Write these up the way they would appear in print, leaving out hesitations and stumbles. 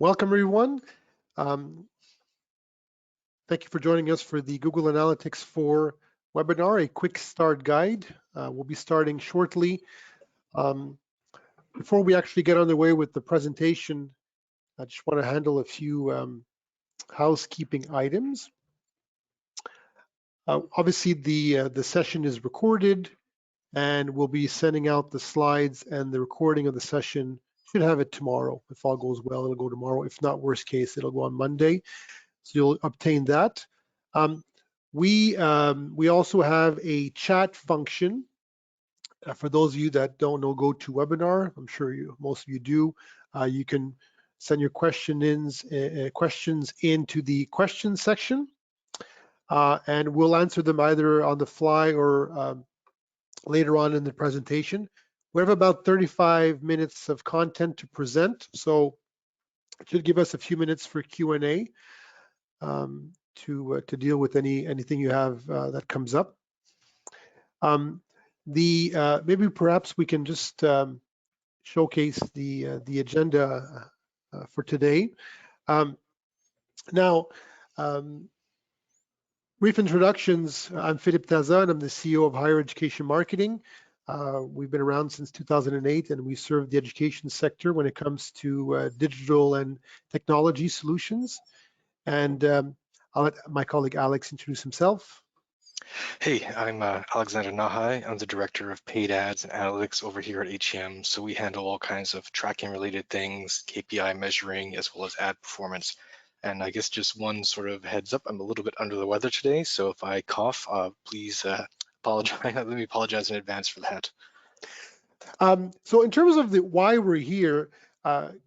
Welcome, everyone. Thank you for joining us for the Google Analytics 4 webinar, a quick start guide. We'll be starting shortly. Before we actually get underway with the presentation, I just want to handle a few housekeeping items. Obviously, the session is recorded, and we'll be sending out the slides and the recording of the session. Should have it tomorrow. If all goes well, it'll go tomorrow. If not, worst case, it'll go on Monday. So you'll obtain that. We also have a chat function. For those of you that don't know GoToWebinar, I'm sure most of you do. You can send your questions into the questions section, and we'll answer them either on the fly or later on in the presentation. We have about 35 minutes of content to present, so it should give us a few minutes for Q&A to deal with anything you have that comes up. Maybe perhaps we can just showcase the agenda for today. Now, brief introductions. I'm Philippe Tazan. I'm the CEO of Higher Education Marketing. We've been around since 2008, and we serve the education sector when it comes to digital and technology solutions. And I'll let my colleague Alex introduce himself. Hey, I'm Alexander Nahai. I'm the Director of Paid Ads and Analytics over here at HEM. So we handle all kinds of tracking related things, KPI measuring, as well as ad performance. And I guess just one sort of heads up, I'm a little bit under the weather today. So if I cough, please apologize. Let me apologize in advance for that. So in terms of why we're here,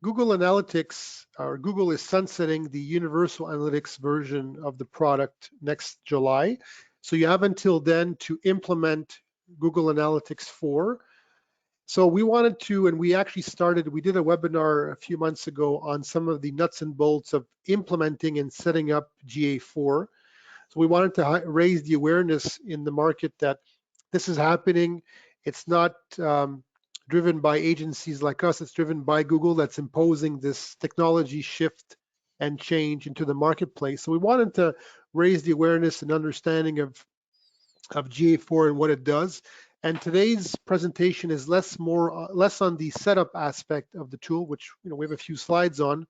Google Analytics, or Google is sunsetting the Universal Analytics version of the product next July. So you have until then to implement Google Analytics 4. So we wanted to, and we did a webinar a few months ago on some of the nuts and bolts of implementing and setting up GA4. So we wanted to raise the awareness in the market that this is happening. It's not driven by agencies like us, it's driven by Google that's imposing this technology shift and change into the marketplace. So we wanted to raise the awareness and understanding of GA4 and what it does. And today's presentation is less on the setup aspect of the tool, which we have a few slides on,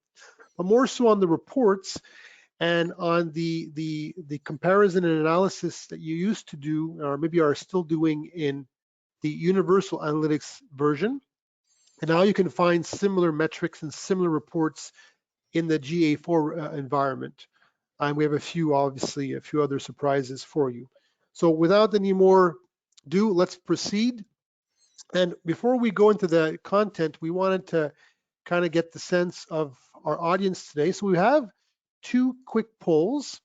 but more so on the reports and on the comparison and analysis that you used to do, or maybe are still doing in the Universal Analytics version. And now you can find similar metrics and similar reports in the GA4 environment. And we have a few other surprises for you. So without any more ado, let's proceed. And before we go into the content, we wanted to kind of get the sense of our audience today. So we have two quick polls.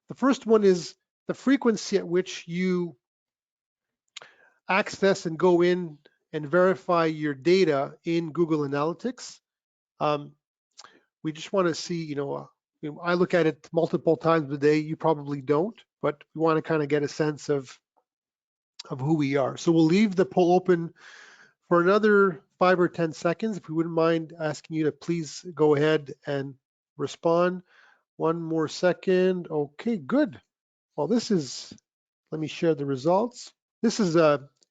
The first one is the frequency at which you access and go in and verify your data in Google Analytics. We just want to see, I look at it multiple times a day. You probably don't, but we want to kind of get a sense of who we are. So we'll leave the poll open for another 5 or 10 seconds. If we wouldn't mind asking you to please go ahead and respond. One more second. Okay, good. Well, let me share the results. This is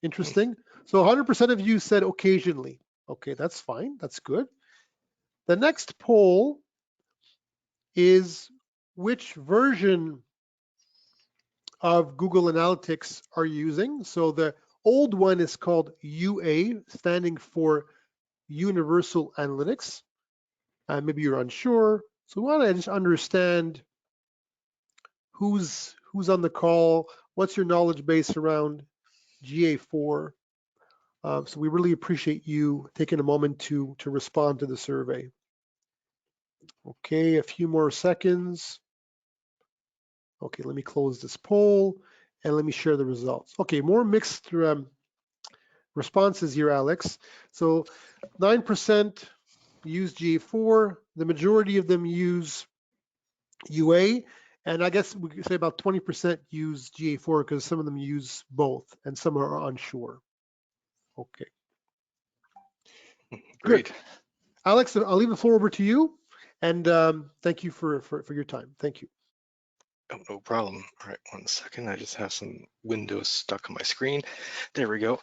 interesting. So 100% of you said occasionally. Okay, that's fine. That's good. The next poll is which version of Google Analytics are you using? So the old one is called UA, standing for Universal Analytics. Maybe you're unsure. So we want to just understand who's on the call, what's your knowledge base around GA4. So we really appreciate you taking a moment to respond to the survey. Okay, a few more seconds. Okay, let me close this poll and let me share the results. Okay, more mixed responses here, Alex. So 9% use GA4. The majority of them use UA. And I guess we could say about 20% use GA4 because some of them use both and some are unsure. Okay. Great. Good. Alex, I'll leave the floor over to you. And thank you for your time. Thank you. Oh, no problem. All right, 1 second. I just have some windows stuck on my screen. There we go.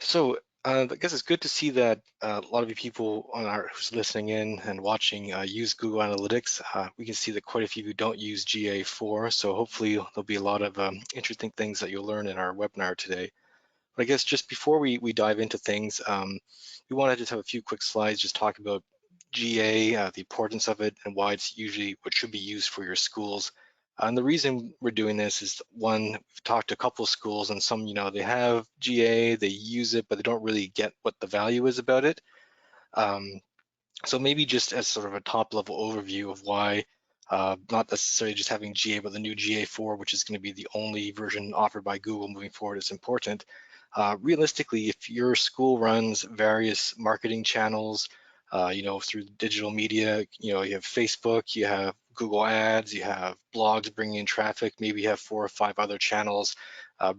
So I guess it's good to see that a lot of you people on our who's listening in and watching use Google Analytics. We can see that quite a few who don't use GA4. So hopefully there'll be a lot of interesting things that you'll learn in our webinar today. But I guess just before we dive into things, we want to just have a few quick slides, just talk about GA, the importance of it, and why it's usually what should be used for your schools. And the reason we're doing this is, one, we've talked to a couple of schools, and some, they have GA, they use it, but they don't really get what the value is about it. So maybe just as sort of a top level overview of why, not necessarily just having GA, but the new GA4, which is going to be the only version offered by Google moving forward, is important. Realistically, if your school runs various marketing channels, through digital media, you have Facebook, you have Google Ads, you have blogs bringing in traffic, maybe you have 4 or 5 other channels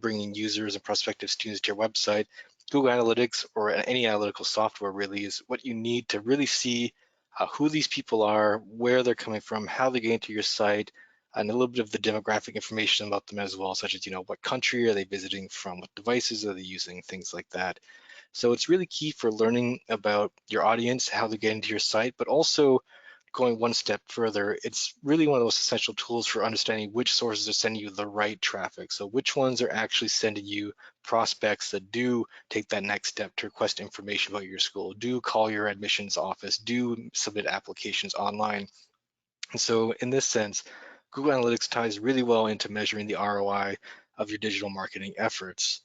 bringing users and prospective students to your website. Google Analytics, or any analytical software, really is what you need to really see who these people are, where they're coming from, how they're getting to your site, and a little bit of the demographic information about them as well, such as, what country are they visiting from, what devices are they using, things like that. So it's really key for learning about your audience, how they get into your site, but also going one step further, it's really one of those essential tools for understanding which sources are sending you the right traffic. So which ones are actually sending you prospects that do take that next step to request information about your school, do call your admissions office, do submit applications online. And so in this sense, Google Analytics ties really well into measuring the ROI of your digital marketing efforts.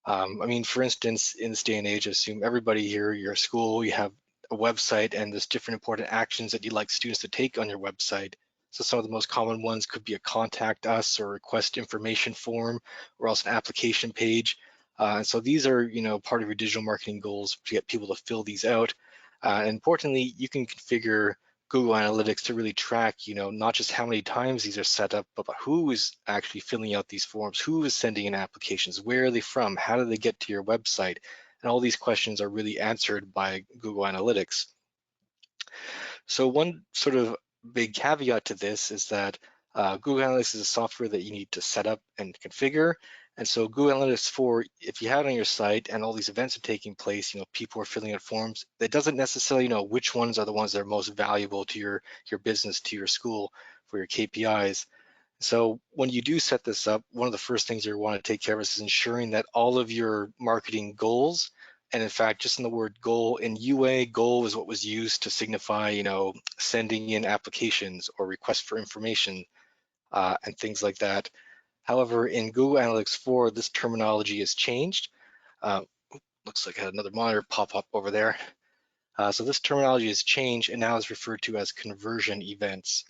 I mean, for instance, in this day and age, I assume everybody here, your school, you have a website, and there's different important actions that you'd like students to take on your website. So some of the most common ones could be a contact us or request information form, or else an application page. And so these are, part of your digital marketing goals to get people to fill these out. And importantly, you can configure Google Analytics to really track, not just how many times these are set up, but who is actually filling out these forms, who is sending in applications, where are they from, how do they get to your website? And all these questions are really answered by Google Analytics. So one sort of big caveat to this is that Google Analytics is a software that you need to set up and configure. And so Google Analytics 4, if you have it on your site and all these events are taking place, people are filling out forms, it doesn't necessarily know which ones are the ones that are most valuable to your business, to your school, for your KPIs. So when you do set this up, one of the first things you want to take care of is ensuring that all of your marketing goals, and in fact, just in the word goal, in UA, goal is what was used to signify, sending in applications or requests for information and things like that. However, in Google Analytics 4, this terminology has changed. Uh, Looks like I had another monitor pop up over there. So this terminology has changed and now is referred to as conversion events.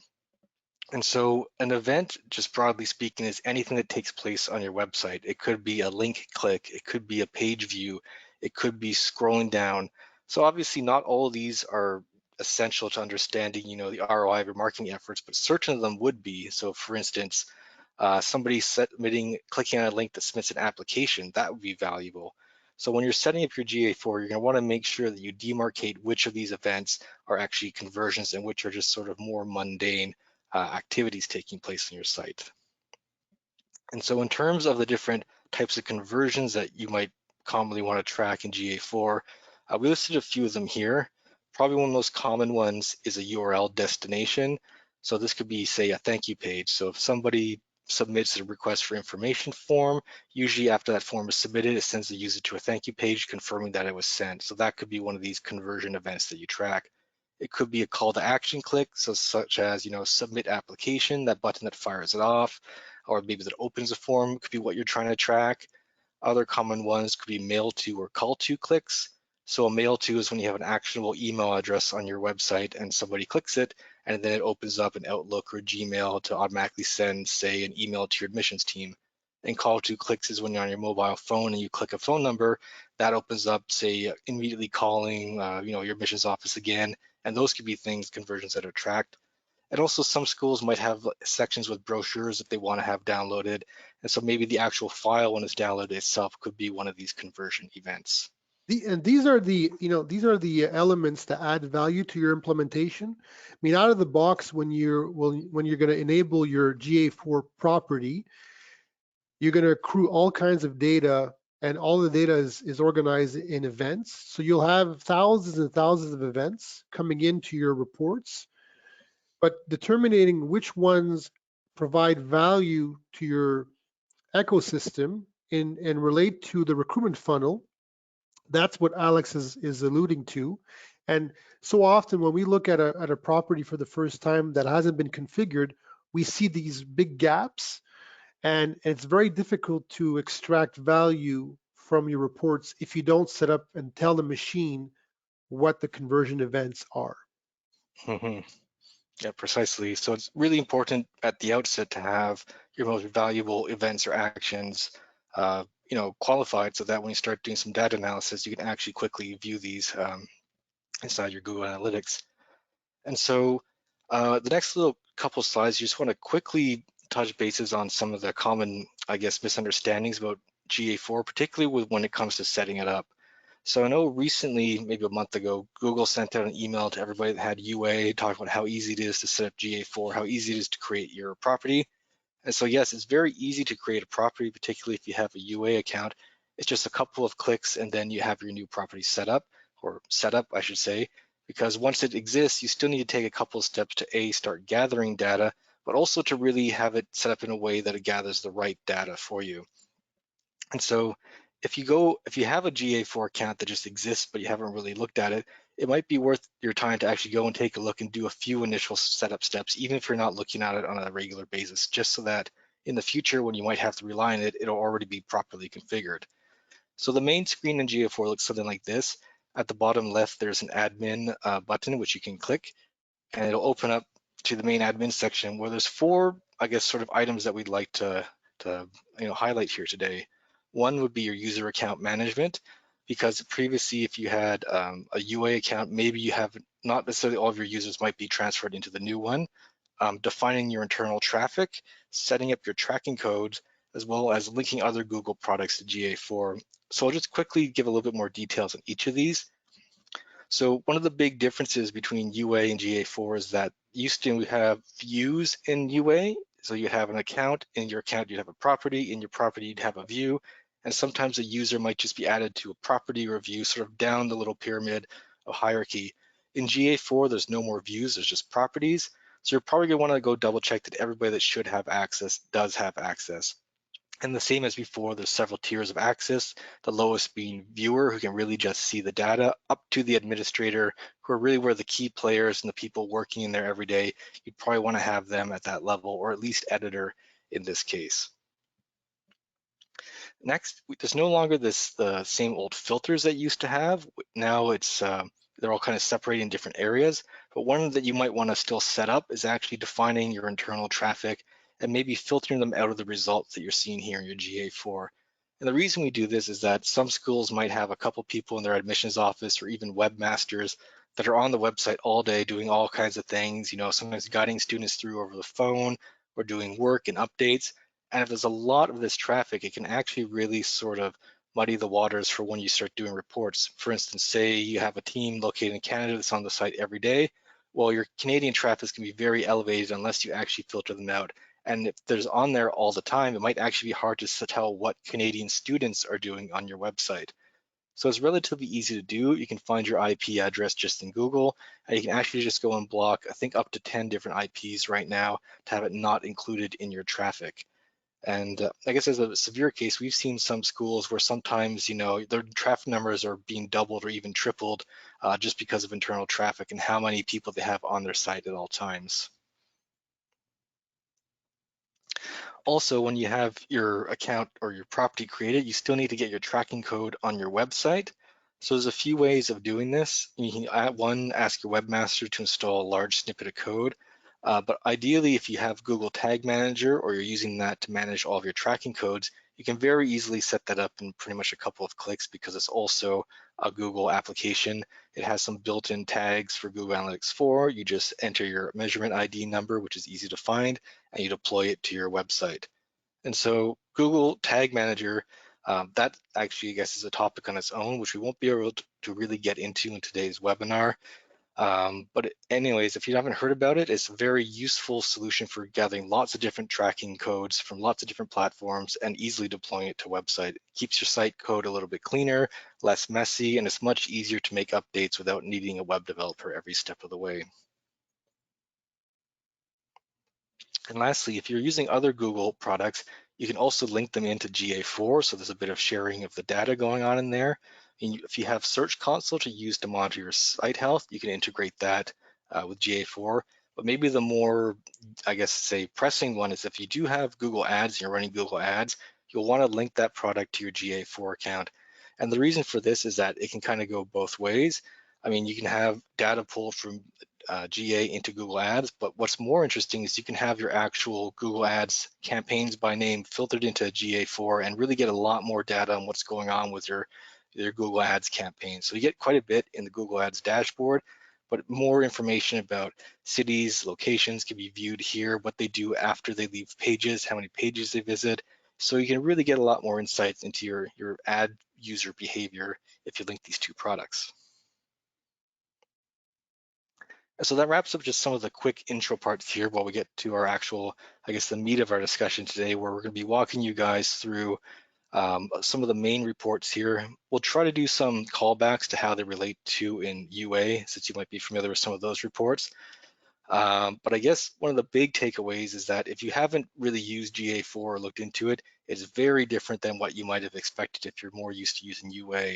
And so an event, just broadly speaking, is anything that takes place on your website. It could be a link click, it could be a page view, it could be scrolling down. So obviously not all of these are essential to understanding, the ROI of your marketing efforts, but certain of them would be. So for instance, somebody clicking on a link that submits an application, that would be valuable. So when you're setting up your GA4, you're going to want to make sure that you demarcate which of these events are actually conversions and which are just sort of more mundane activities taking place on your site. And so in terms of the different types of conversions that you might commonly want to track in GA4, we listed a few of them here. Probably one of the most common ones is a URL destination. So this could be, say, a thank you page. So if somebody submits a request for information form, usually after that form is submitted, it sends the user to a thank you page confirming that it was sent. So that could be one of these conversion events that you track. It could be a call to action click, so such as, submit application, that button that fires it off, or maybe that opens a form, could be what you're trying to track. Other common ones could be mail to or call to clicks. So a mail to is when you have an actionable email address on your website and somebody clicks it, and then it opens up an Outlook or Gmail to automatically send, say, an email to your admissions team. And call to clicks is when you're on your mobile phone and you click a phone number, that opens up, say, immediately calling, your admissions office again. And those could be things, conversions that are tracked. And also some schools might have sections with brochures that they want to have downloaded. And so maybe the actual file when it's downloaded itself could be one of these conversion events. And these are the, these are the elements that add value to your implementation. I mean, out of the box, when you're when you're going to enable your GA4 property, you're going to accrue all kinds of data, and all the data is organized in events. So you'll have thousands and thousands of events coming into your reports, but determining which ones provide value to your ecosystem and relate to the recruitment funnel, that's what Alex is alluding to. And so often when we look at a property for the first time that hasn't been configured, we see these big gaps, and it's very difficult to extract value from your reports if you don't set up and tell the machine what the conversion events are. Mhm. Yeah, precisely. So it's really important at the outset to have your most valuable events or actions, qualified, so that when you start doing some data analysis, you can actually quickly view these inside your Google Analytics. And so the next little couple slides, you just want to quickly touch bases on some of the common, I guess, misunderstandings about GA4, particularly when it comes to setting it up. So I know recently, maybe a month ago, Google sent out an email to everybody that had UA talking about how easy it is to set up GA4, how easy it is to create your property. And so yes, it's very easy to create a property, particularly if you have a UA account. It's just a couple of clicks and then you have your new property set up, or set up, I should say, because once it exists, you still need to take a couple of steps to start gathering data, but also to really have it set up in a way that it gathers the right data for you. And so if you have a GA4 account that just exists, but you haven't really looked at it, it might be worth your time to actually go and take a look and do a few initial setup steps, even if you're not looking at it on a regular basis, just so that in the future, when you might have to rely on it, it'll already be properly configured. So the main screen in GA4 looks something like this. At the bottom left, there's an admin button, which you can click, and it'll open up to the main admin section where there's four, I guess, sort of items that we'd like to highlight here today. One would be your user account management, because previously if you had a UA account, maybe you have not necessarily all of your users might be transferred into the new one. Defining your internal traffic, setting up your tracking codes, as well as linking other Google products to GA4. So I'll just quickly give a little bit more details on each of these. So one of the big differences between UA and GA4 is that used to have views in UA. So you have an account, in your account you'd have a property, in your property you'd have a view, and sometimes a user might just be added to a property or a view sort of down the little pyramid of hierarchy. In GA4, there's no more views, there's just properties. So you're probably gonna wanna go double check that everybody that should have access does have access. And the same as before, there's several tiers of access, the lowest being viewer, who can really just see the data, up to the administrator, who are really where the key players and the people working in there every day. You'd probably want to have them at that level, or at least editor in this case. Next, there's no longer the same old filters that you used to have. Now it's they're all kind of separated in different areas, but one that you might want to still set up is actually defining your internal traffic and maybe filtering them out of the results that you're seeing here in your GA4. And the reason we do this is that some schools might have a couple people in their admissions office or even webmasters that are on the website all day doing all kinds of things, sometimes guiding students through over the phone or doing work and updates. And if there's a lot of this traffic, it can actually really sort of muddy the waters for when you start doing reports. For instance, say you have a team located in Canada that's on the site every day. Well, your Canadian traffic can be very elevated unless you actually filter them out. And if there's on there all the time, it might actually be hard to tell what Canadian students are doing on your website. So it's relatively easy to do. You can find your IP address just in Google, and you can actually just go and block, I think, up to 10 different IPs right now to have it not included in your traffic. And I guess as a severe case, we've seen some schools where sometimes, their traffic numbers are being doubled or even tripled just because of internal traffic and how many people they have on their site at all times. Also, when you have your account or your property created, you still need to get your tracking code on your website. So there's a few ways of doing this. You can, one, ask your webmaster to install a large snippet of code. But ideally, if you have Google Tag Manager or you're using that to manage all of your tracking codes, you can very easily set that up in pretty much a couple of clicks because it's also a Google application. It has some built-in tags for Google Analytics 4. You just enter your measurement ID number, which is easy to find, and you deploy it to your website. And so Google Tag Manager That actually, I guess, is a topic on its own, which we won't be able to really get into in today's webinar. But anyways, if you haven't heard about it, it's a very useful solution for gathering lots of different tracking codes from lots of different platforms and easily deploying it to a website. It keeps your site code a little bit cleaner, less messy, and it's much easier to make updates without needing a web developer every step of the way. And lastly, if you're using other Google products, you can also link them into GA4. So there's a bit of sharing of the data going on in there. And if you have Search Console to use to monitor your site health, you can integrate that with GA4. But maybe the more, I guess, say pressing one is if you do have Google Ads and you're running Google Ads, you'll want to link that product to your GA4 account. And the reason for this is that it can kind of go both ways. I mean, you can have data pulled from GA into Google Ads, but what's more interesting is you can have your actual Google Ads campaigns by name filtered into GA4 and really get a lot more data on what's going on with your Google Ads campaign. So you get quite a bit in the Google Ads dashboard, but more information about cities, locations can be viewed here, what they do after they leave pages, how many pages they visit. So you can really get a lot more insights into your ad user behavior if you link these two products. So that wraps up just some of the quick intro parts here while we get to our actual, I guess, the meat of our discussion today, where we're going to be walking you guys through some of the main reports here. We'll try to do some callbacks to how they relate to in UA, since you might be familiar with some of those reports. But I guess one of the big takeaways is that if you haven't really used GA4 or looked into it, it's very different than what you might have expected if you're more used to using UA.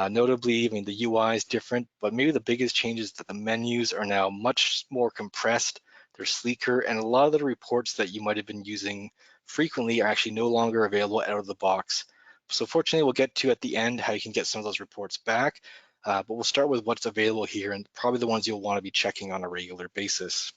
Notably, I mean, the UI is different, but maybe the biggest change is that the menus are now much more compressed, they're sleeker, and a lot of the reports that you might have been using frequently are actually no longer available out of the box. So fortunately, we'll get to at the end how you can get some of those reports back, but we'll start with what's available here and probably the ones you'll want to be checking on a regular basis.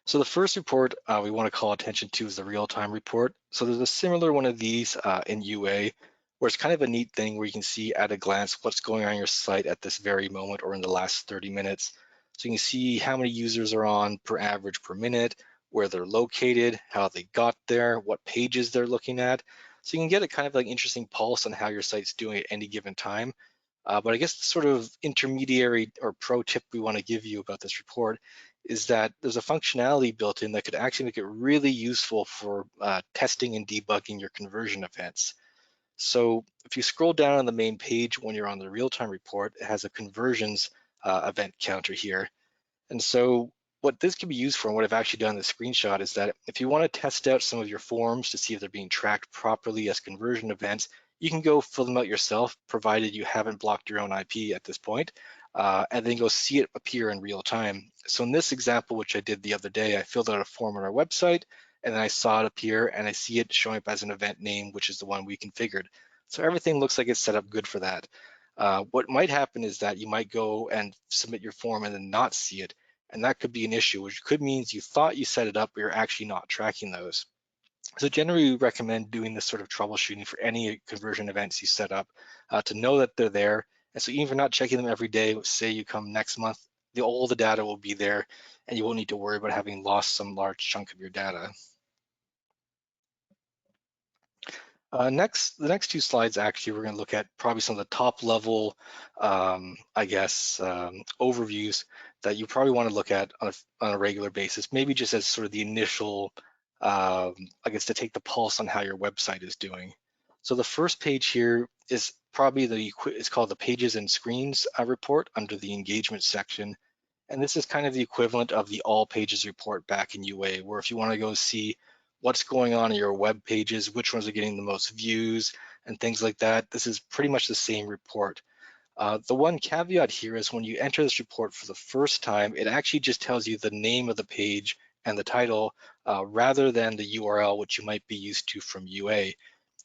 So the first report we want to call attention to is the real-time report. So there's a similar one of these in UA, where it's kind of a neat thing where you can see at a glance what's going on your site at this very moment or in the last 30 minutes. So you can see how many users are on per average per minute, where they're located, how they got there, what pages they're looking at. So you can get a kind of like interesting pulse on how your site's doing at any given time. But I guess the sort of intermediary or pro tip we want to give you about this report is that there's a functionality built in that could actually make it really useful for testing and debugging your conversion events. So if you scroll down on the main page when you're on the real-time report, it has a conversions event counter here. And so what this can be used for, and what I've actually done in the screenshot, is that if you want to test out some of your forms to see if they're being tracked properly as conversion events, you can go fill them out yourself, provided you haven't blocked your own IP at this point, and then go see it appear in real time. So in this example, which I did the other day, I filled out a form on our website, and then I saw it appear, and I see it showing up as an event name, which is the one we configured. So everything looks like it's set up good for that. What might happen is that you might go and submit your form and then not see it. And that could be an issue, which could mean you thought you set it up, but you're actually not tracking those. So generally, we recommend doing this sort of troubleshooting for any conversion events you set up to know that they're there. And so even if you're not checking them every day, say you come next month, all the data will be there and you won't need to worry about having lost some large chunk of your data. The next two slides, actually, we're going to look at probably some of the top level, I guess, overviews that you probably want to look at on a regular basis, maybe just as sort of the initial, I guess, to take the pulse on how your website is doing. So the first page here is probably it's called the Pages and Screens report under the engagement section. And this is kind of the equivalent of the all pages report back in UA, where if you want to go see what's going on in your web pages, which ones are getting the most views and things like that, this is pretty much the same report. The one caveat here is when you enter this report for the first time, it actually just tells you the name of the page and the title rather than the URL, which you might be used to from UA.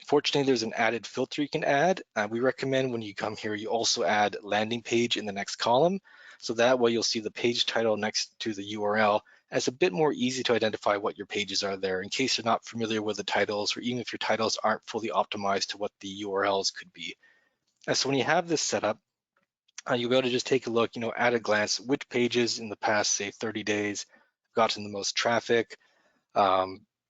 Fortunately, there's an added filter you can add. We recommend when you come here, you also add landing page in the next column. So that way you'll see the page title next to the URL. And it's a bit more easy to identify what your pages are there in case you're not familiar with the titles, or even if your titles aren't fully optimized to what the URLs could be. And so when you have this set up, you'll be able to just take a look, at a glance, which pages in the past, say 30 days, have gotten the most traffic,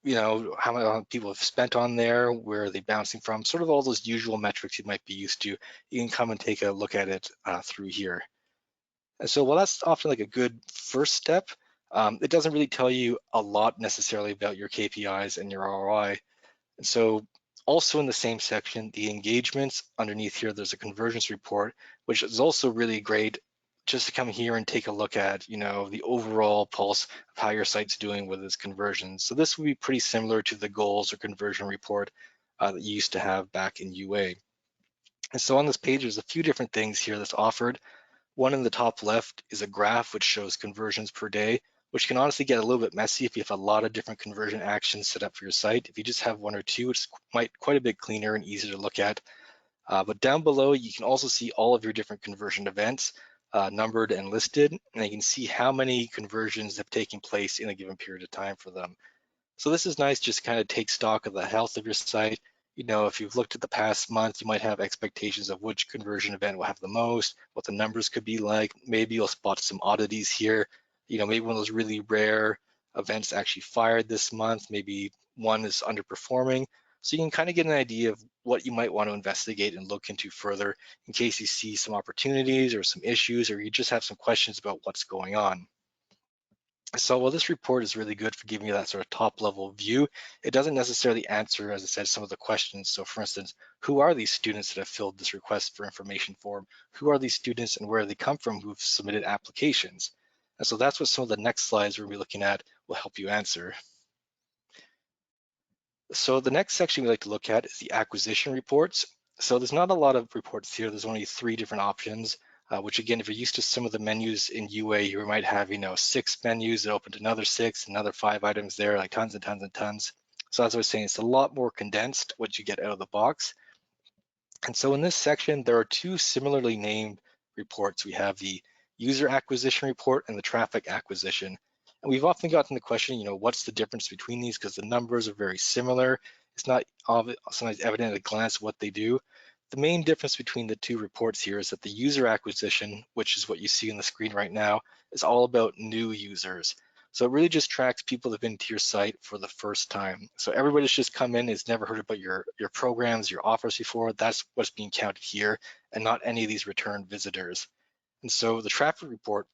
how many people have spent on there, where are they bouncing from, sort of all those usual metrics you might be used to. You can come and take a look at it through here. And so while that's often like a good first step, it doesn't really tell you a lot necessarily about your KPIs and your ROI. And so also in the same section, the engagements underneath here, there's a conversions report, which is also really great just to come here and take a look at, the overall pulse of how your site's doing with its conversions. So this would be pretty similar to the goals or conversion report that you used to have back in UA. And so on this page, there's a few different things here that's offered. One in the top left is a graph which shows conversions per day, which can honestly get a little bit messy if you have a lot of different conversion actions set up for your site. If you just have one or two, it's quite a bit cleaner and easier to look at. But down below, you can also see all of your different conversion events numbered and listed, and you can see how many conversions have taken place in a given period of time for them. So this is nice, just kind of take stock of the health of your site. If you've looked at the past month, you might have expectations of which conversion event will have the most, what the numbers could be like. Maybe you'll spot some oddities here. Maybe one of those really rare events actually fired this month. Maybe one is underperforming. So you can kind of get an idea of what you might want to investigate and look into further in case you see some opportunities or some issues, or you just have some questions about what's going on. So while this report is really good for giving you that sort of top level view, it doesn't necessarily answer, as I said, some of the questions. So for instance, who are these students that have filled this request for information form? Who are these students and where do they come from who've submitted applications? And so that's what some of the next slides we'll be looking at will help you answer. So the next section we like to look at is the acquisition reports. So there's not a lot of reports here. There's only 3 different options, which again, if you're used to some of the menus in UA, you might have, 6 menus that open to another 6, another 5 items there, like tons and tons and tons. So as I was saying, it's a lot more condensed what you get out of the box. And so in this section, there are 2 similarly named reports. We have the user acquisition report and the traffic acquisition. And we've often gotten the question, what's the difference between these? Because the numbers are very similar. It's not sometimes evident at a glance what they do. The main difference between the 2 reports here is that the user acquisition, which is what you see on the screen right now, is all about new users. So it really just tracks people that have been to your site for the first time. So everybody that's just come in has never heard about your programs, your offers before. That's what's being counted here, and not any of these return visitors. And so the traffic report,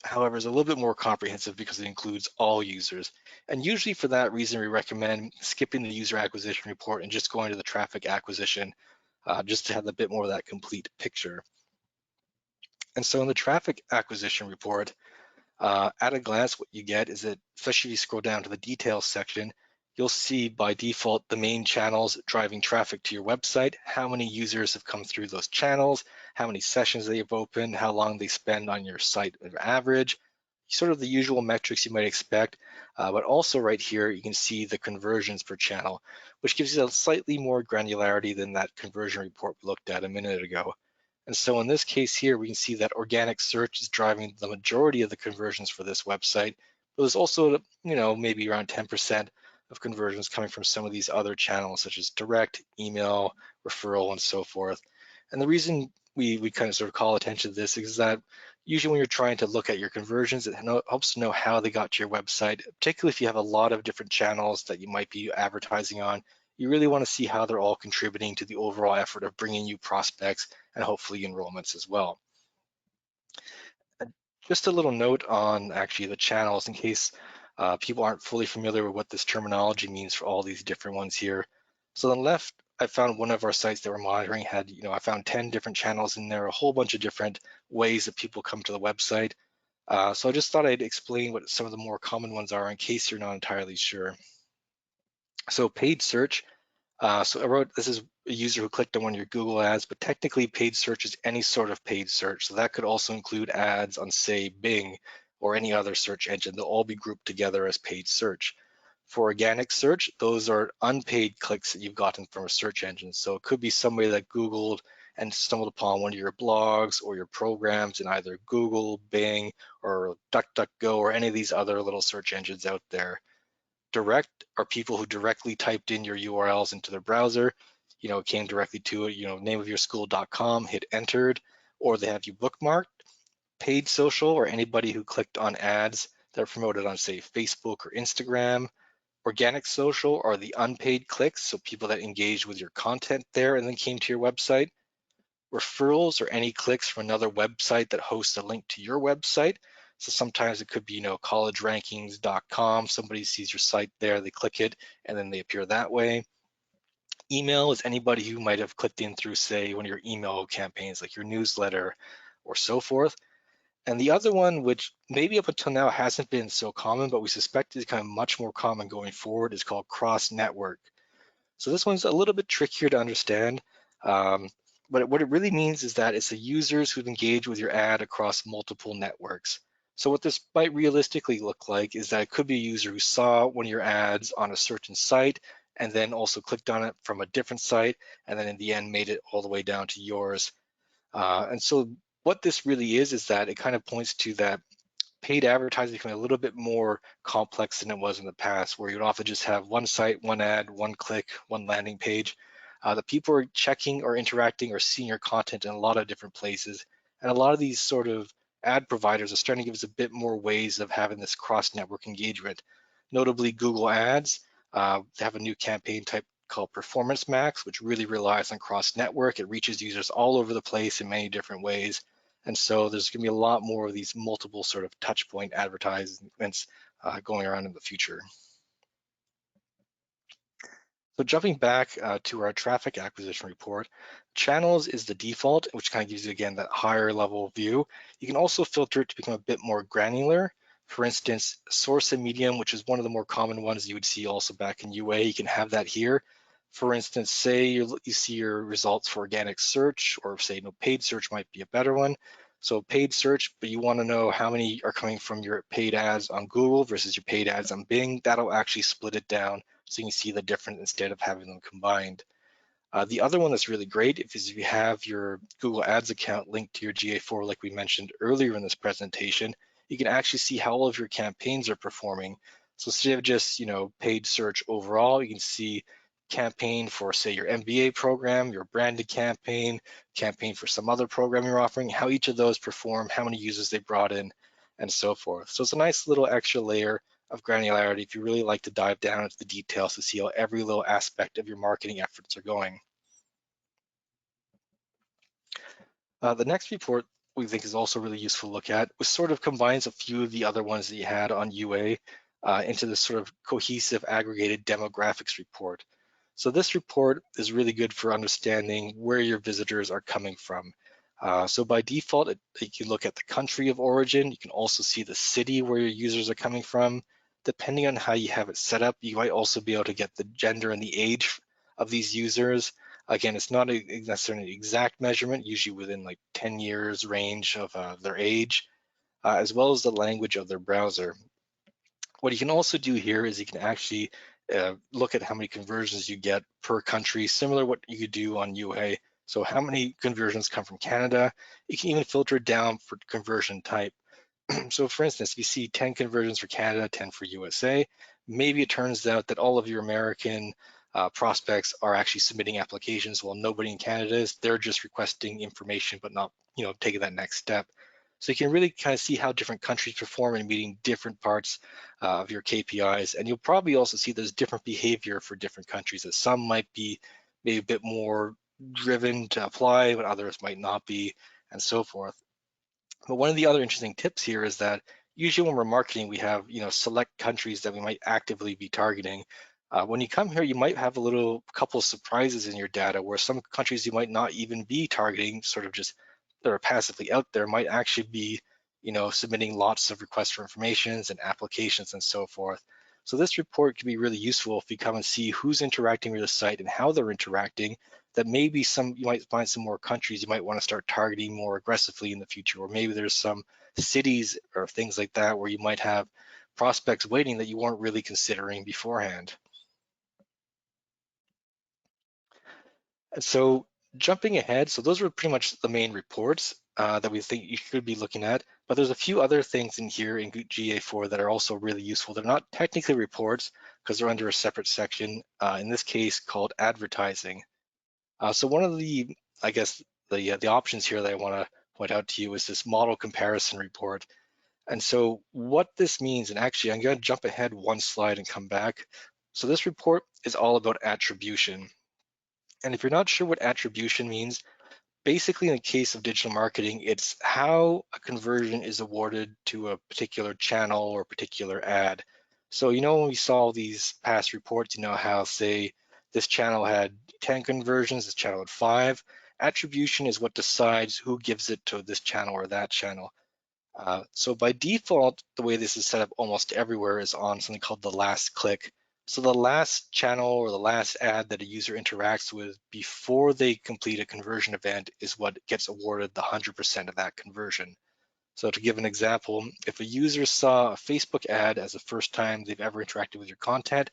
however, is a little bit more comprehensive because it includes all users. And usually for that reason, we recommend skipping the user acquisition report and just going to the traffic acquisition, just to have a bit more of that complete picture. And so in the traffic acquisition report, at a glance, what you get is that, especially if you scroll down to the details section, you'll see by default the main channels driving traffic to your website, how many users have come through those channels, how many sessions they have opened, how long they spend on your site on average, sort of the usual metrics you might expect. But also right here, you can see the conversions per channel, which gives you a slightly more granularity than that conversion report we looked at a minute ago. And so in this case here, we can see that organic search is driving the majority of the conversions for this website. But there's also, maybe around 10% of conversions coming from some of these other channels, such as direct, email, referral, and so forth. And the reason we kind of sort of call attention to this is that usually when you're trying to look at your conversions, it helps to know how they got to your website, particularly if you have a lot of different channels that you might be advertising on. You really want to see how they're all contributing to the overall effort of bringing you prospects and hopefully enrollments as well. Just a little note on actually the channels in case people aren't fully familiar with what this terminology means for all these different ones here. So on the left, I found one of our sites that we're monitoring had, I found 10 different channels in there, a whole bunch of different ways that people come to the website. So I just thought I'd explain what some of the more common ones are in case you're not entirely sure. So paid search. So I wrote, this is a user who clicked on one of your Google ads, but technically paid search is any sort of paid search. So that could also include ads on, say, Bing or any other search engine. They'll all be grouped together as paid search. For organic search, those are unpaid clicks that you've gotten from a search engine. So it could be somebody that Googled and stumbled upon one of your blogs or your programs in either Google, Bing, or DuckDuckGo, or any of these other little search engines out there. Direct are people who directly typed in your URLs into their browser, came directly to it, nameofyourschool.com, hit entered, or they have you bookmarked. Paid social, or anybody who clicked on ads that are promoted on, say, Facebook or Instagram. Organic social are the unpaid clicks, so people that engaged with your content there and then came to your website. Referrals or any clicks from another website that hosts a link to your website. So sometimes it could be, collegerankings.com. Somebody sees your site there, they click it, and then they appear that way. Email is anybody who might have clicked in through, say, one of your email campaigns, like your newsletter or so forth. And the other one, which maybe up until now hasn't been so common, but we suspect is kind of much more common going forward, is called cross-network. So this one's a little bit trickier to understand, but what it really means is that it's the users who've engaged with your ad across multiple networks. So what this might realistically look like is that it could be a user who saw one of your ads on a certain site and then also clicked on it from a different site, and then in the end made it all the way down to yours. And so what this really is that it kind of points to that paid advertising becoming a little bit more complex than it was in the past, where you'd often just have one site, one ad, one click, one landing page. The people are checking or interacting or seeing your content in a lot of different places. And a lot of these sort of ad providers are starting to give us a bit more ways of having this cross-network engagement. Notably, Google Ads, they have a new campaign type called Performance Max, which really relies on cross-network. It reaches users all over the place in many different ways. And so there's going to be a lot more of these multiple sort of touch point advertisements going around in the future. So jumping back to our traffic acquisition report, channels is the default, which kind of gives you, again, that higher level view. You can also filter it to become a bit more granular. For instance, source and medium, which is one of the more common ones you would see also back in UA, you can have that here. For instance, say you see your results for organic search, or say paid search might be a better one. So paid search, but you want to know how many are coming from your paid ads on Google versus your paid ads on Bing. That'll actually split it down so you can see the difference instead of having them combined. The other one that's really great is if you have your Google Ads account linked to your GA4, like we mentioned earlier in this presentation, you can actually see how all of your campaigns are performing. So instead of just paid search overall, you can see campaign for, say, your MBA program, your branded campaign for some other program you're offering, how each of those perform, how many users they brought in, and so forth. So it's a nice little extra layer of granularity if you really like to dive down into the details to see how every little aspect of your marketing efforts are going. The next report we think is also really useful to look at, which sort of combines a few of the other ones that you had on UA into this sort of cohesive aggregated demographics report. So this report is really good for understanding where your visitors are coming from. So by default, you can look at the country of origin. You can also see the city where your users are coming from. Depending on how you have it set up, you might also be able to get the gender and the age of these users. Again, it's not necessarily an exact measurement, usually within like 10 years range of their age, as well as the language of their browser. What you can also do here is you can actually look at how many conversions you get per country, similar to what you could do on UA. So how many conversions come from Canada? You can even filter it down for conversion type. So for instance, if you see 10 conversions for Canada, 10 for USA, maybe it turns out that all of your American prospects are actually submitting applications while nobody in Canada is. They're just requesting information, but not taking that next step. So you can really kind of see how different countries perform in meeting different parts of your KPIs. And you'll probably also see there's different behavior for different countries, that some might be maybe a bit more driven to apply, but others might not be, and so forth. But one of the other interesting tips here is that usually when we're marketing, we have select countries that we might actively be targeting. When you come here, you might have a couple of surprises in your data where some countries you might not even be targeting, sort of just that are passively out there, might actually be submitting lots of requests for informations and applications and so forth. So this report can be really useful if you come and see who's interacting with the site and how they're interacting, that maybe you might find some more countries you might want to start targeting more aggressively in the future, or maybe there's some cities or things like that where you might have prospects waiting that you weren't really considering beforehand. And so jumping ahead, so those were pretty much the main reports that we think you should be looking at, but there's a few other things in here in GA4 that are also really useful. They're not technically reports because they're under a separate section, in this case called advertising. So one of the, I guess, the options here that I want to point out to you is this model comparison report. And so what this means, and actually I'm going to jump ahead one slide and come back. So this report is all about attribution. And if you're not sure what attribution means, basically in the case of digital marketing, it's how a conversion is awarded to a particular channel or particular ad. So, when we saw these past reports, how, say, this channel had 10 conversions, this channel had 5. Attribution is what decides who gives it to this channel or that channel. So by default, the way this is set up almost everywhere is on something called the last click. So the last channel or the last ad that a user interacts with before they complete a conversion event is what gets awarded the 100% of that conversion. So to give an example, if a user saw a Facebook ad as the first time they've ever interacted with your content,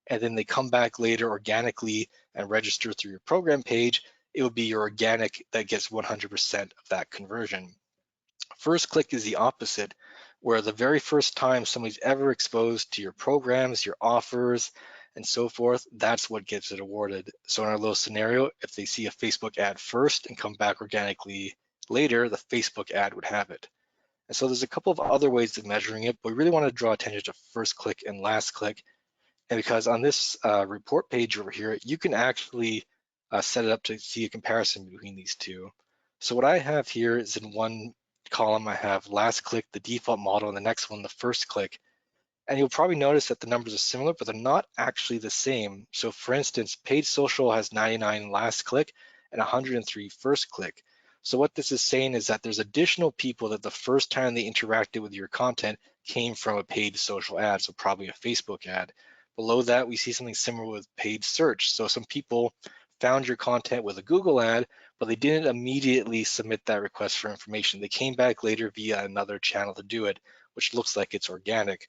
and then they come back later organically and register through your program page, it would be your organic that gets 100% of that conversion. First click is the opposite, where the very first time somebody's ever exposed to your programs, your offers, and so forth, that's what gets it awarded. So in our little scenario, if they see a Facebook ad first and come back organically later, the Facebook ad would have it. And so there's a couple of other ways of measuring it, but we really want to draw attention to first click and last click. And because on this report page over here, you can actually set it up to see a comparison between these two. So what I have here is in one column, I have last click, the default model, and the next one, the first click. And you'll probably notice that the numbers are similar, but they're not actually the same. So for instance, paid social has 99 last click and 103 first click. So what this is saying is that there's additional people that the first time they interacted with your content came from a paid social ad, so probably a Facebook ad. Below that, we see something similar with paid search. So some people found your content with a Google ad, but they didn't immediately submit that request for information. They came back later via another channel to do it, which looks like it's organic.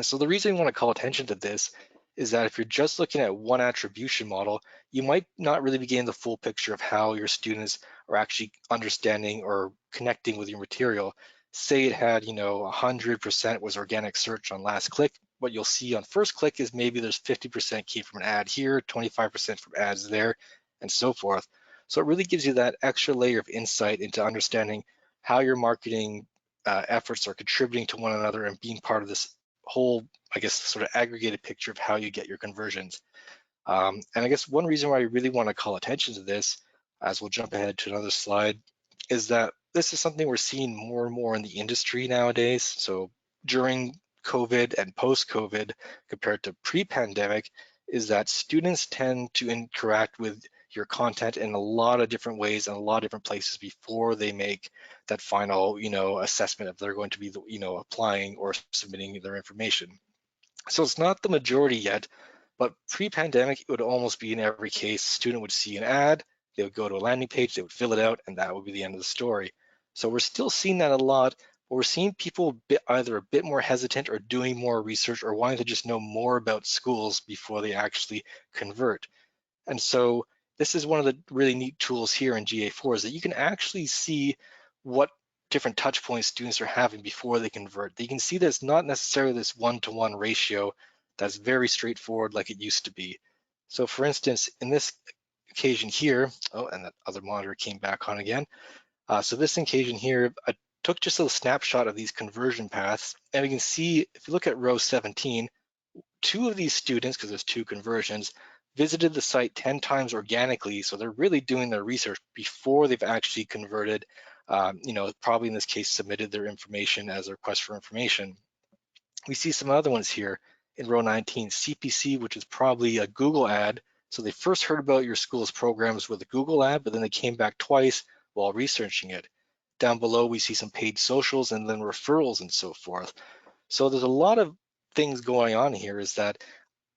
So the reason we want to call attention to this is that if you're just looking at one attribution model, you might not really be getting the full picture of how your students are actually understanding or connecting with your material. Say it had, 100% was organic search on last click. What you'll see on first click is maybe there's 50% came from an ad here, 25% from ads there, and so forth. So it really gives you that extra layer of insight into understanding how your marketing efforts are contributing to one another and being part of this whole, I guess, sort of aggregated picture of how you get your conversions. And I guess one reason why I really want to call attention to this, as we'll jump ahead to another slide, is that this is something we're seeing more and more in the industry nowadays. So during COVID and post-COVID, compared to pre-pandemic, is that students tend to interact with your content in a lot of different ways and a lot of different places before they make that final, assessment if they're going to be, applying or submitting their information. So it's not the majority yet, but pre-pandemic, it would almost be in every case. A student would see an ad, they would go to a landing page, they would fill it out, and that would be the end of the story. So we're still seeing that a lot, but we're seeing people either a bit more hesitant or doing more research or wanting to just know more about schools before they actually convert. And so this is one of the really neat tools here in GA4 is that you can actually see what different touch points students are having before they convert. You can see that it's not necessarily this one-to-one ratio that's very straightforward like it used to be. So for instance, in this occasion here, oh, and that other monitor came back on again. So this occasion here, I took just a snapshot of these conversion paths, and we can see, if you look at row 17, two of these students, because there's two conversions, visited the site 10 times organically. So they're really doing their research before they've actually converted, probably in this case, submitted their information as a request for information. We see some other ones here in row 19, CPC, which is probably a Google ad. So they first heard about your school's programs with a Google ad, but then they came back twice while researching it. Down below, we see some paid socials and then referrals and so forth. So there's a lot of things going on here is that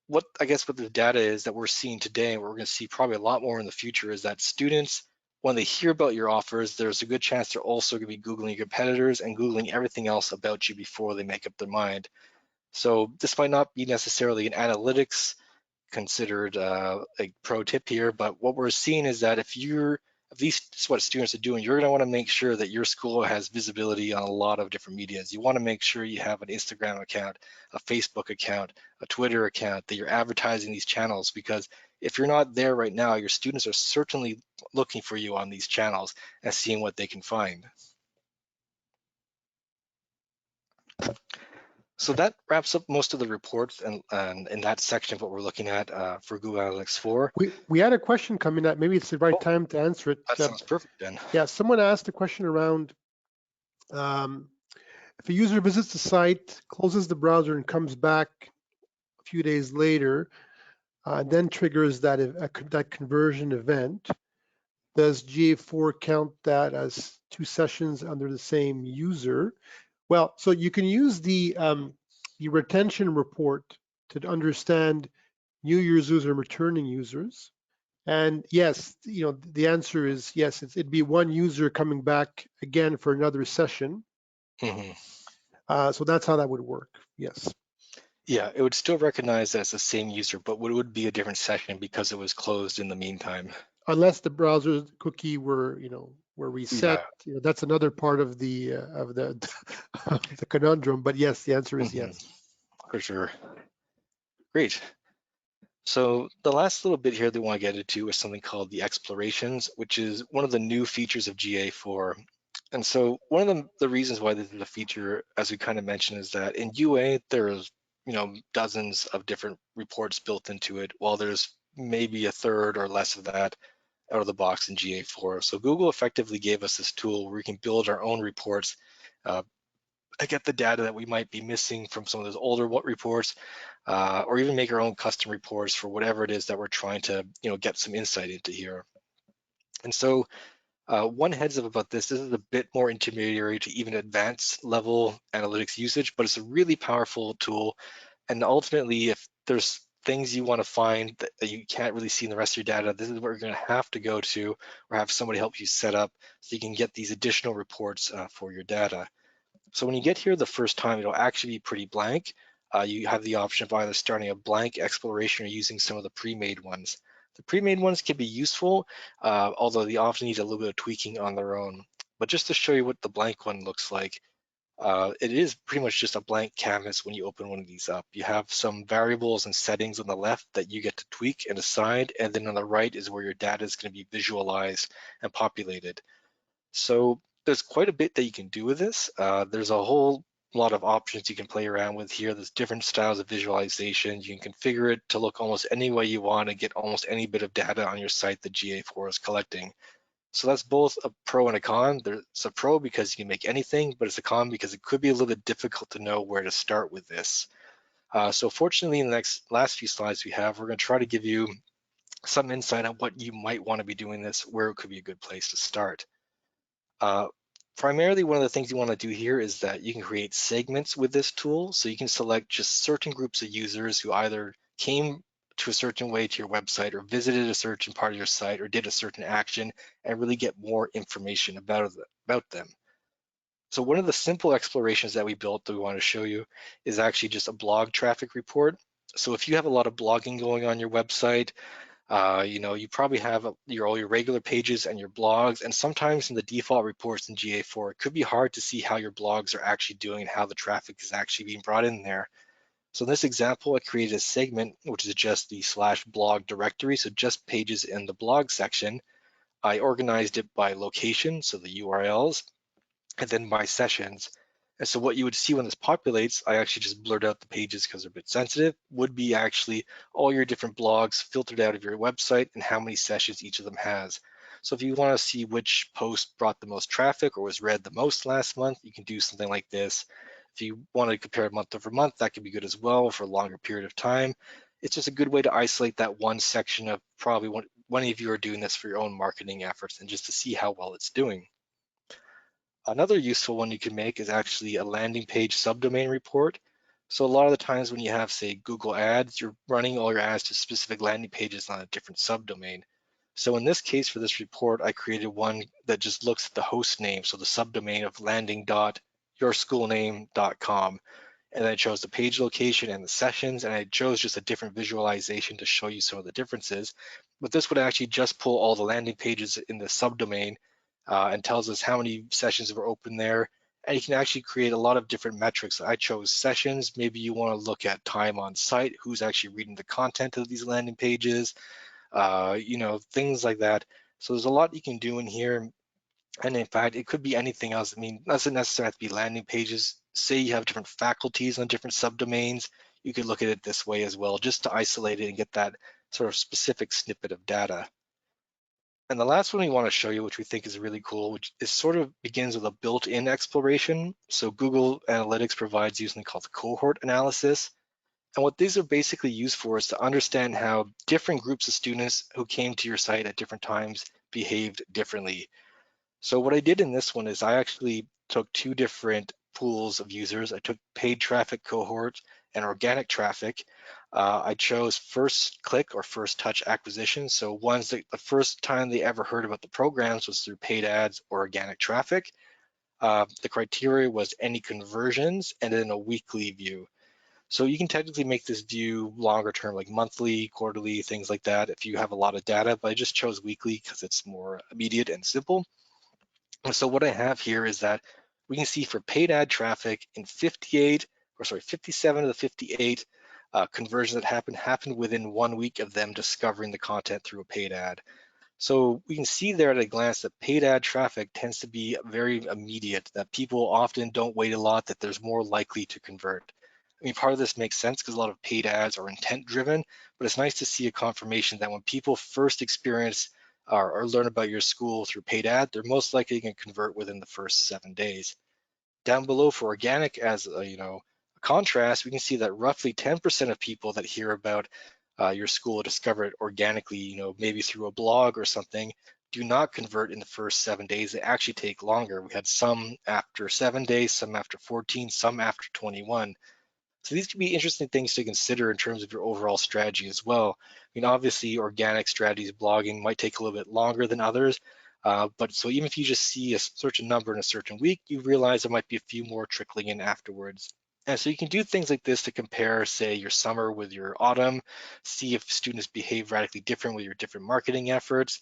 what the data is that we're seeing today, and what we're going to see probably a lot more in the future, is that students, when they hear about your offers, there's a good chance they're also going to be Googling your competitors and Googling everything else about you before they make up their mind. So this might not be necessarily an analytics considered a pro tip here, but what we're seeing is that if these is what students are doing, you're going to want to make sure that your school has visibility on a lot of different medias. You want to make sure you have an Instagram account, a Facebook account, a Twitter account, that you're advertising these channels, because if you're not there right now, your students are certainly looking for you on these channels and seeing what they can find. So that wraps up most of the reports and in that section of what we're looking at for Google Analytics 4. We had a question coming up. Maybe it's the right Oh, time to answer it. that sounds perfect then. Yeah, someone asked a question around um, if a user visits the site, closes the browser, and comes back a few days later, and then triggers that conversion event, does GA4 count that as two sessions under the same user? Well, so you can use the retention report to understand new users and returning users. And yes, the answer is yes. It'd be one user coming back again for another session. Mm-hmm. So that's how that would work. Yes. Yeah, it would still recognize that it's the same user, but it would be a different session because it was closed in the meantime. Unless the browser cookie were reset, Yeah. that's another part of the of the of the conundrum. But yes, the answer is Mm-hmm. yes. For sure. Great. So the last little bit here that we want to get into is something called the explorations, which is one of the new features of GA4. And so one of the reasons why this is a feature, as we kind of mentioned, is that in UA, there's dozens of different reports built into it, while there's maybe a third or less of that out of the box in GA4. So Google effectively gave us this tool where we can build our own reports, uh, get the data that we might be missing from some of those older reports, or even make our own custom reports for whatever it is that we're trying to get some insight into here. And so one heads up about this is a bit more intermediary to even advanced level analytics usage, but it's a really powerful tool. And ultimately, if there's things you want to find that you can't really see in the rest of your data, this is where you're going to have to go to or have somebody help you set up so you can get these additional reports for your data. So when you get here the first time, it'll actually be pretty blank. You have the option of either starting a blank exploration or using some of the pre-made ones. The pre-made ones can be useful, although they often need a little bit of tweaking on their own. But just to show you what the blank one looks like, it is pretty much just a blank canvas when you open one of these up. You have some variables and settings on the left that you get to tweak and assign, and then on the right is where your data is going to be visualized and populated. So there's quite a bit that you can do with this. There's a whole lot of options you can play around with here. There's different styles of visualization. You can configure it to look almost any way you want and get almost any bit of data on your site that GA4 is collecting. So that's both a pro and a con. There's a pro because you can make anything, but it's a con because it could be a little bit difficult to know where to start with this. So fortunately, in the last few slides we have, we're going to try to give you some insight on what you might want to be doing this, where it could be a good place to start. Uh, Primarily, one of the things you want to do here is that you can create segments with this tool. So you can select just certain groups of users who either came to a certain way to your website or visited a certain part of your site or did a certain action and really get more information about them. So one of the simple explorations that we built that we want to show you is actually just a blog traffic report. So if you have a lot of blogging going on your website, you probably have all your regular pages and your blogs, and sometimes in the default reports in GA4, it could be hard to see how your blogs are actually doing and how the traffic is actually being brought in there. So in this example, I created a segment, which is just the /blog directory, so just pages in the blog section. I organized it by location, so the URLs, and then by sessions. And so what you would see when this populates, I actually just blurred out the pages because they're a bit sensitive, would be actually all your different blogs filtered out of your website and how many sessions each of them has. So if you want to see which post brought the most traffic or was read the most last month, you can do something like this. If you want to compare month over month, that could be good as well for a longer period of time. It's just a good way to isolate that one section of probably when of you are doing this for your own marketing efforts and just to see how well it's doing. Another useful one you can make is actually a landing page subdomain report. So a lot of the times when you have, say, Google Ads, you're running all your ads to specific landing pages on a different subdomain. So in this case, for this report, I created one that just looks at the host name, so the subdomain of landing.yourschoolname.com. And then I chose the page location and the sessions, and I chose just a different visualization to show you some of the differences. But this would actually just pull all the landing pages in the subdomain and tells us how many sessions were open there. And you can actually create a lot of different metrics. I chose sessions. Maybe you want to look at time on site, who's actually reading the content of these landing pages, things like that. So there's a lot you can do in here. And in fact, it could be anything else. I mean, it doesn't necessarily have to be landing pages. Say you have different faculties on different subdomains, you could look at it this way as well, just to isolate it and get that sort of specific snippet of data. And the last one we want to show you, which we think is really cool, which is sort of begins with a built-in exploration. So Google Analytics provides you something called cohort analysis. And what these are basically used for is to understand how different groups of students who came to your site at different times behaved differently. So what I did in this one is I actually took two different pools of users. I took paid traffic cohort and organic traffic. I chose first click or first touch acquisition. So ones that the first time they ever heard about the programs was through paid ads or organic traffic. The criteria was any conversions and then a weekly view. So you can technically make this view longer term, like monthly, quarterly, things like that, if you have a lot of data, but I just chose weekly because it's more immediate and simple. So what I have here is that we can see for paid ad traffic in 57 of the 58 conversions that happened within 1 week of them discovering the content through a paid ad. So we can see there at a glance that paid ad traffic tends to be very immediate, that people often don't wait a lot, that there's more likely to convert. I mean, part of this makes sense because a lot of paid ads are intent driven, but it's nice to see a confirmation that when people first experience or learn about your school through paid ad, they're most likely going to convert within the first 7 days. Down below for organic, as a contrast, we can see that roughly 10% of people that hear about your school discover it organically, maybe through a blog or something, do not convert in the first 7 days. They actually take longer. We had some after 7 days, some after 14, some after 21. So these could be interesting things to consider in terms of your overall strategy as well. I mean, obviously, organic strategies, blogging might take a little bit longer than others. But so even if you just see a certain number in a certain week, you realize there might be a few more trickling in afterwards. And so you can do things like this to compare, say, your summer with your autumn, see if students behave radically different with your different marketing efforts,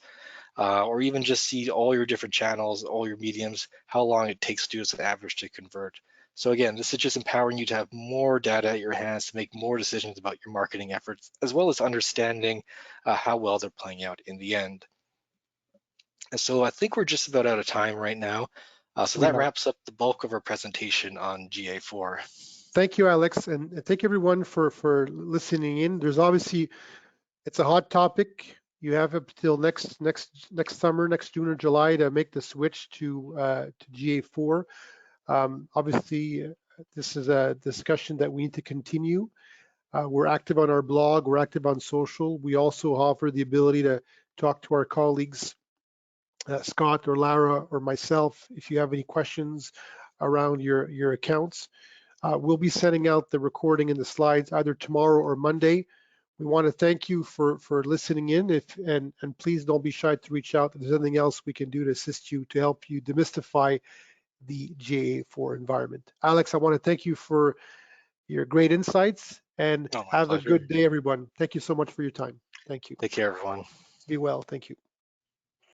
or even just see all your different channels, all your mediums, how long it takes students on average to convert. So again, this is just empowering you to have more data at your hands to make more decisions about your marketing efforts, as well as understanding how well they're playing out in the end. And so I think we're just about out of time right now. So We that are. wraps up the bulk of our presentation on GA4. Thank you, Alex, and thank everyone for listening in. There's obviously it's a hot topic. You have up till next summer, next June or July, to make the switch to GA4. Obviously, this is a discussion that we need to continue. We're active on our blog. We're active on social. We also offer the ability to talk to our colleagues, Scott or Lara or myself, if you have any questions around your accounts. We'll be sending out the recording and the slides either tomorrow or Monday. We want to thank you for listening in. And please don't be shy to reach out if there's anything else we can do to assist you to help you demystify the GA4 environment. Alex, I want to thank you for your great insights and Oh, my have a pleasure. good day, everyone. Thank you so much for your time. Thank you. Take care, everyone. Be well. Thank you.